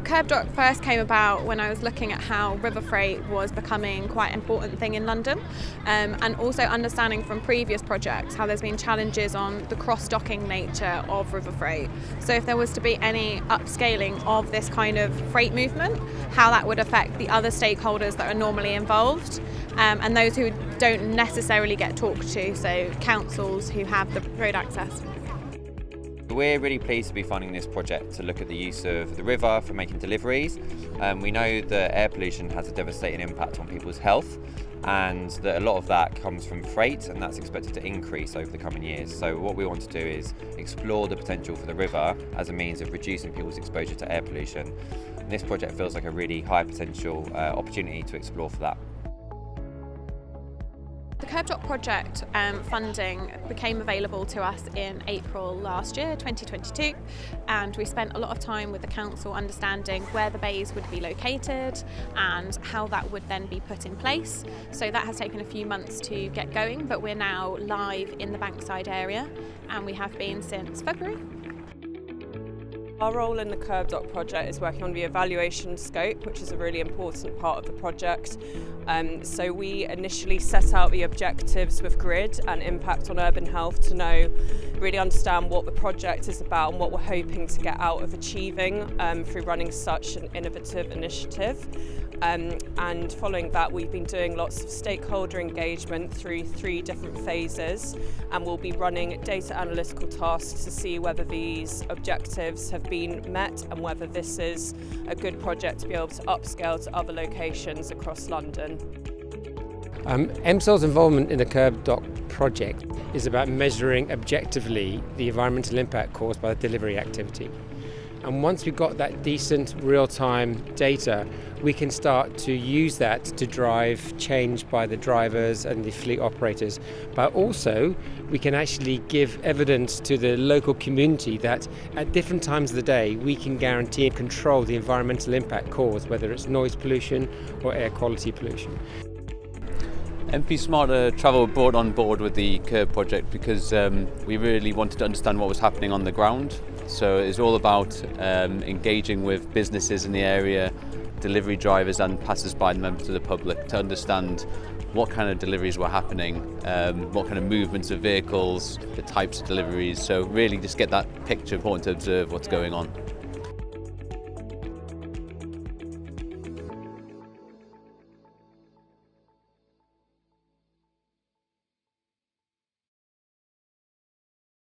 Kerb-Dock first came about when I was looking at how river freight was becoming quite an important thing in London, and also understanding from previous projects how there's been challenges on the cross-docking nature of river freight. So if there was to be any upscaling of this kind of freight movement, how that would affect the other stakeholders that are normally involved, and those who don't necessarily get talked to, so councils who have the road access. We're really pleased to be funding this project to look at the use of the river for making deliveries. We know that air pollution has a devastating impact on people's health, and that a lot of that comes from freight, and that's expected to increase over the coming years. So what we want to do is explore the potential for the river as a means of reducing people's exposure to air pollution. And this project feels like a really high potential opportunity to explore for that. The Kerb-Dock Project funding became available to us in April last year, 2022, and we spent a lot of time with the council understanding where the bays would be located and how that would then be put in place. So that has taken a few months to get going, but we're now live in the Bankside area, and we have been since February. Our role in the Kerb-Dock project is working on the evaluation scope, which is a really important part of the project. So we initially set out the objectives with grid and impact on urban health to really understand what the project is about and what we're hoping to get out of achieving through running such an innovative initiative. And following that, we've been doing lots of stakeholder engagement through 3 different phases, and we'll be running data analytical tasks to see whether these objectives have been met and whether this is a good project to be able to upscale to other locations across London. MSOL's involvement in the Kerb-Dock project is about measuring objectively the environmental impact caused by the delivery activity. And once we've got that decent real-time data, we can start to use that to drive change by the drivers and the fleet operators. But also, we can actually give evidence to the local community that at different times of the day, we can guarantee and control the environmental impact caused, whether it's noise pollution or air quality pollution. MP Smarter Travel brought on board with the Kerb project because we really wanted to understand what was happening on the ground. So it's all about engaging with businesses in the area, delivery drivers and passers-by and members of the public to understand what kind of deliveries were happening, what kind of movements of vehicles, the types of deliveries. So really just get that picture, important to observe what's going on.